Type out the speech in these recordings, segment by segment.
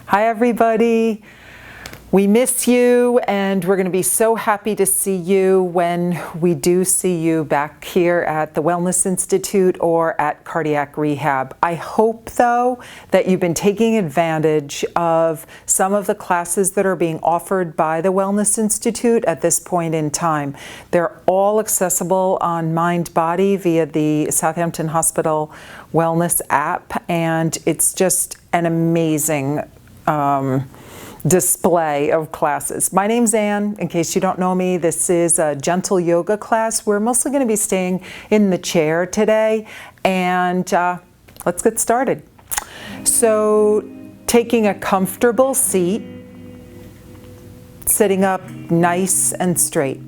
Hi everybody. We miss you and we're going to be so happy to see you when we do see you back here at the Wellness Institute or at Cardiac Rehab. I hope though that you've been taking advantage of some of the classes that are being offered by the Wellness Institute at this point in time. They're all accessible on MindBody via the Southampton Hospital Wellness app, and it's just an amazing display of classes. My name's Anne. In case you don't know me, this is a gentle yoga class. We're mostly going to be staying in the chair today, and let's get started. So taking a comfortable seat, sitting up nice and straight,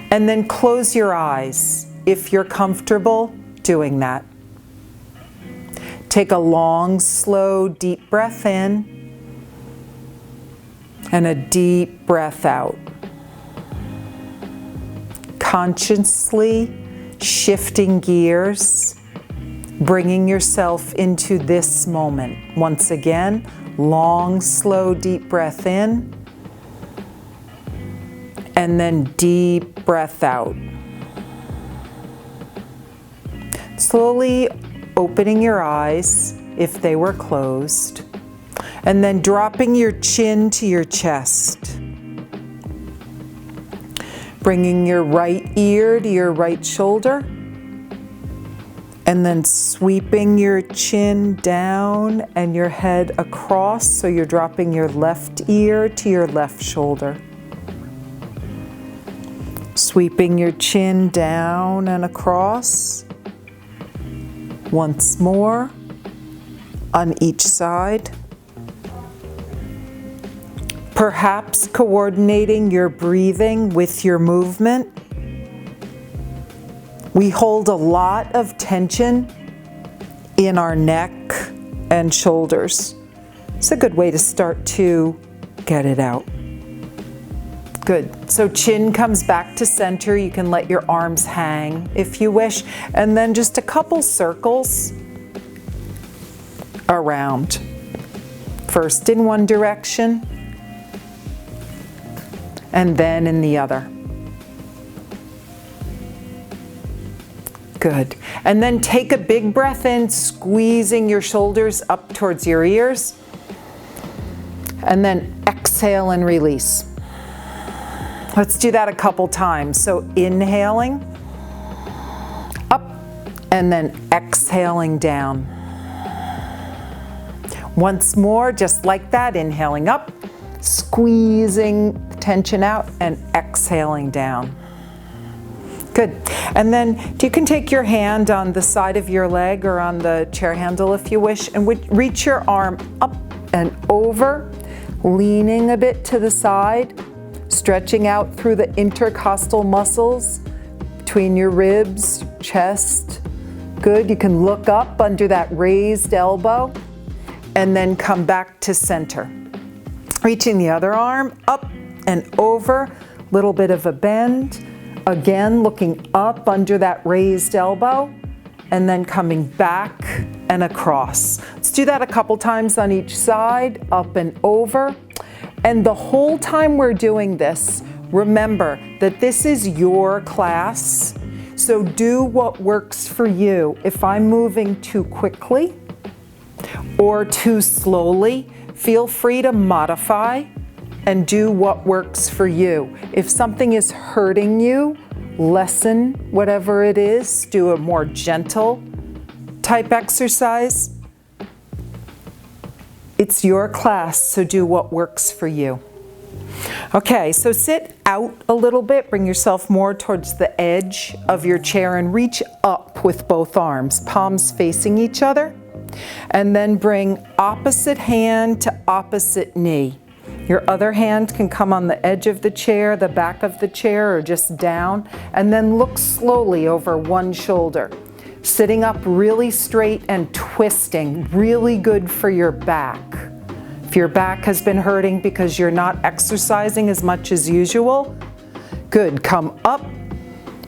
and then close your eyes if you're comfortable doing that. Take a long, slow, deep breath in and a deep breath out. Consciously shifting gears, bringing yourself into this moment. Once again, long, slow, deep breath in, and then deep breath out. Slowly opening your eyes if they were closed, and then dropping your chin to your chest. Bringing your right ear to your right shoulder, and then sweeping your chin down and your head across, so you're dropping your left ear to your left shoulder. Sweeping your chin down and across. Once more on each side. Perhaps coordinating your breathing with your movement. We hold a lot of tension in our neck and shoulders. It's a good way to start to get it out. Good. So chin comes back to center. You can let your arms hang if you wish. And then just a couple circles around. First in one direction, and then in the other. Good. And then take a big breath in, squeezing your shoulders up towards your ears. And then exhale and release. Let's do that a couple times. So inhaling up and then exhaling down. Once more, just like that, inhaling up, squeezing tension out, and exhaling down. Good. And then you can take your hand on the side of your leg or on the chair handle if you wish, and reach your arm up and over, leaning a bit to the side, stretching out through the intercostal muscles between your ribs, chest. Good. You can look up under that raised elbow and then come back to center. Reaching the other arm up and over, little bit of a bend. Again, looking up under that raised elbow and then coming back and across. Let's do that a couple times on each side, up and over. And the whole time we're doing this, remember that this is your class, so do what works for you. If I'm moving too quickly or too slowly, feel free to modify and do what works for you. If something is hurting you, lessen whatever it is, do a more gentle type exercise. It's your class, so do what works for you. Okay, so sit out a little bit, bring yourself more towards the edge of your chair and reach up with both arms, palms facing each other, and then bring opposite hand to opposite knee. Your other hand can come on the edge of the chair, the back of the chair, or just down, and then look slowly over one shoulder. Sitting up really straight and twisting, really good for your back. If your back has been hurting because you're not exercising as much as usual, good. Come up,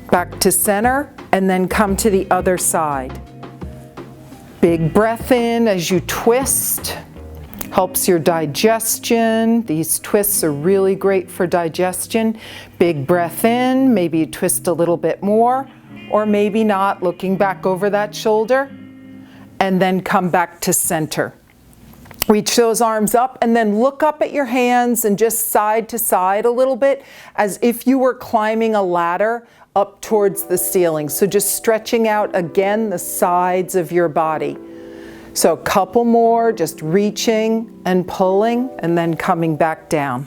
back to center, and then come to the other side. Big breath in as you twist. Helps your digestion. These twists are really great for digestion. Big breath in, maybe you twist a little bit more, or maybe not, looking back over that shoulder, and then come back to center. Reach those arms up and then look up at your hands and just side to side a little bit as if you were climbing a ladder up towards the ceiling. So just stretching out again the sides of your body. So a couple more, just reaching and pulling and then coming back down.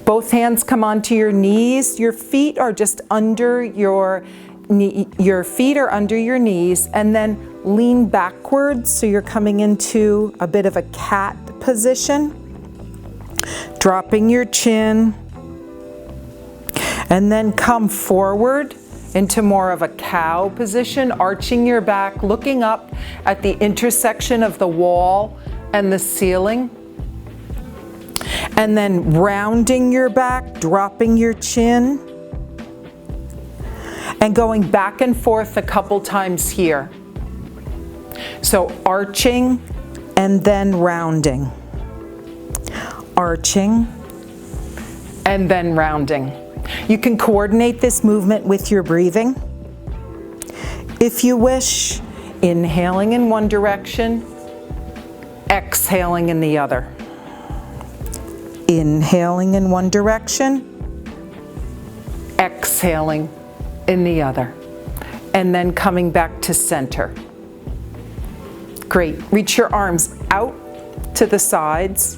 Both hands come onto your knees. Your feet are just under your feet are under your knees, and then lean backwards so you're coming into a bit of a cat position. Dropping your chin. And then come forward into more of a cow position, arching your back, looking up at the intersection of the wall and the ceiling. And then rounding your back, dropping your chin, and going back and forth a couple times here. So arching and then rounding. Arching and then rounding. You can coordinate this movement with your breathing. If you wish, inhaling in one direction, exhaling in the other. Inhaling in one direction, exhaling in the other, and then coming back to center. Great. Reach your arms out to the sides,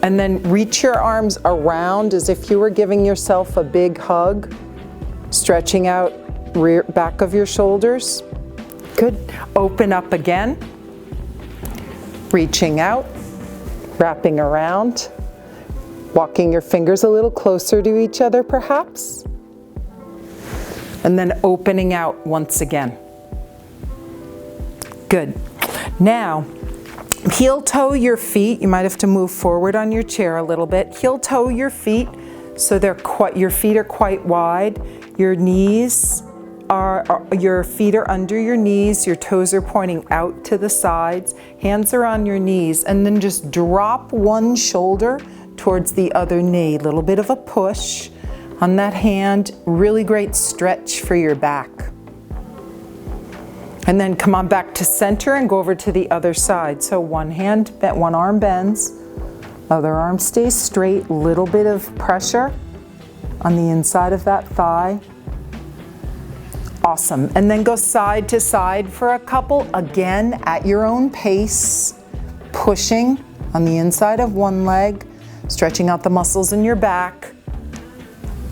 and then reach your arms around as if you were giving yourself a big hug, stretching out back of your shoulders. Good. Open up again, reaching out, wrapping around, walking your fingers a little closer to each other perhaps, and then opening out once again. Good. Now, heel toe your feet. You might have to move forward on your chair a little bit. Heel toe your feet so your feet are quite wide. Your feet are under your knees. Your toes are pointing out to the sides. Hands are on your knees, and then just drop one shoulder towards the other knee. A little bit of a push on that hand. Really great stretch for your back. And then come on back to center and go over to the other side. So one arm bends, other arm stays straight, little bit of pressure on the inside of that thigh. Awesome. And then go side to side for a couple, again at your own pace, pushing on the inside of one leg, stretching out the muscles in your back,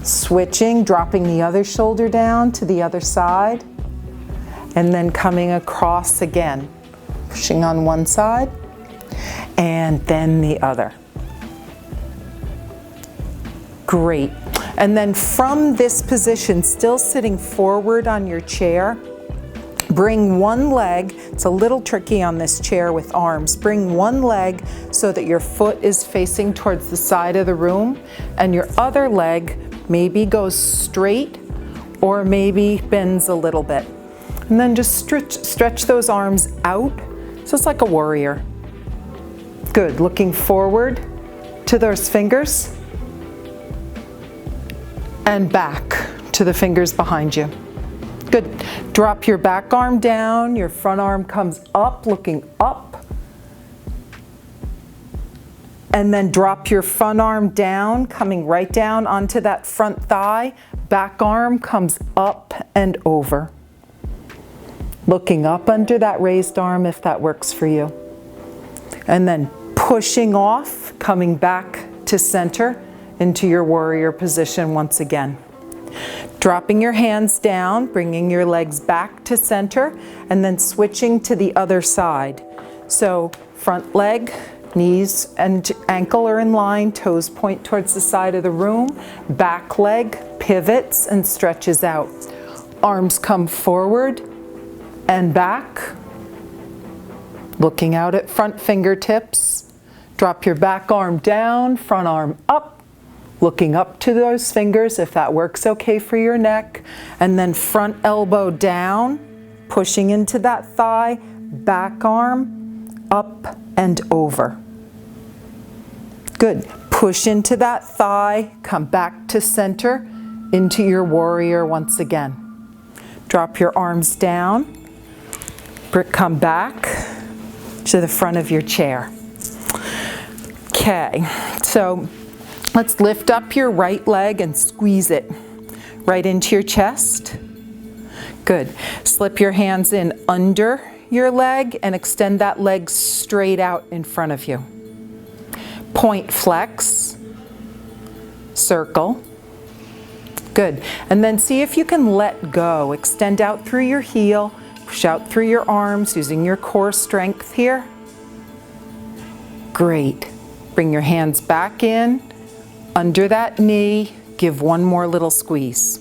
switching, dropping the other shoulder down to the other side, and then coming across again, pushing on one side and then the other. Great. And then from this position, still sitting forward on your chair, bring one leg. It's a little tricky on this chair with arms. Bring one leg so that your foot is facing towards the side of the room, and your other leg maybe goes straight or maybe bends a little bit. And then just stretch those arms out, so it's like a warrior. Good. Looking forward to those fingers and back to the fingers behind you. Good. Drop your back arm down, your front arm comes up, looking up. And then drop your front arm down, coming right down onto that front thigh. Back arm comes up and over. Looking up under that raised arm if that works for you. And then pushing off, coming back to center into your warrior position once again. Dropping your hands down, bringing your legs back to center, and then switching to the other side. So front leg, knees and ankle are in line, toes point towards the side of the room, back leg pivots and stretches out. Arms come forward and back, looking out at front fingertips. Drop your back arm down, front arm up, looking up to those fingers if that works okay for your neck. And then front elbow down, pushing into that thigh, back arm up and over. Good. Push into that thigh, come back to center, into your warrior once again. Drop your arms down, come back to the front of your chair. Okay, so let's lift up your right leg and squeeze it right into your chest. Good. Slip your hands in under your leg and extend that leg straight out in front of you. Point flex, circle. Good. And then see if you can let go. Extend out through your heel, push out through your arms using your core strength here. Great. Bring your hands back in, under that knee, give one more little squeeze.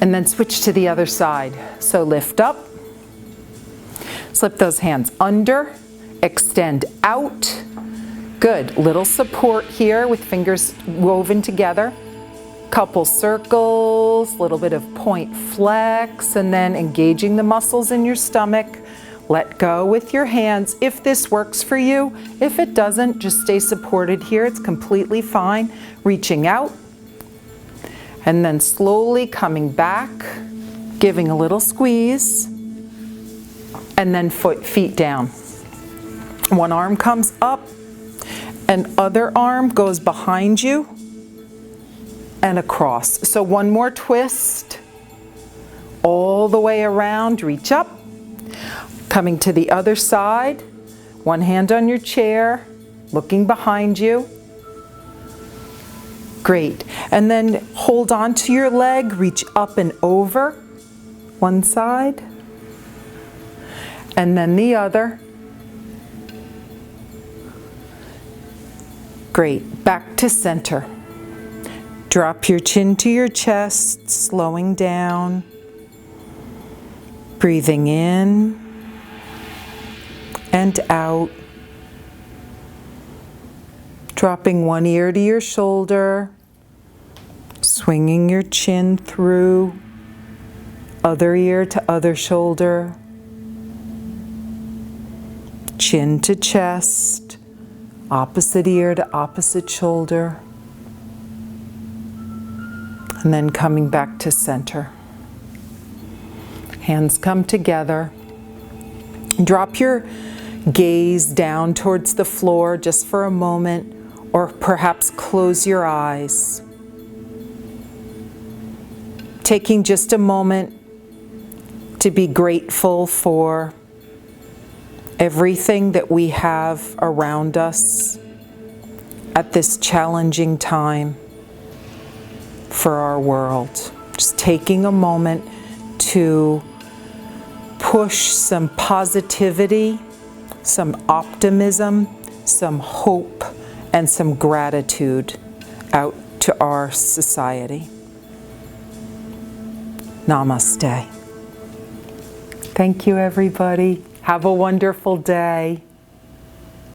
And then switch to the other side. So lift up, slip those hands under, extend out. Good, little support here with fingers woven together. Couple circles, little bit of point flex, and then engaging the muscles in your stomach. Let go with your hands if this works for you. If it doesn't, just stay supported here. It's completely fine. Reaching out, and then slowly coming back, giving a little squeeze, and then feet down. One arm comes up, and other arm goes behind you and across. So one more twist, all the way around, reach up, coming to the other side, one hand on your chair, looking behind you. Great. And then hold on to your leg, reach up and over, one side, and then the other. Great. Back to center. Drop your chin to your chest, slowing down. Breathing in and out. Dropping one ear to your shoulder. Swinging your chin through. Other ear to other shoulder. Chin to chest. Opposite ear to opposite shoulder. And then coming back to center. Hands come together. Drop your gaze down towards the floor just for a moment, or perhaps close your eyes. Taking just a moment to be grateful for everything that we have around us at this challenging time for our world. Just taking a moment to push some positivity, some optimism, some hope, and some gratitude out to our society. Namaste. Thank you, everybody. Have a wonderful day.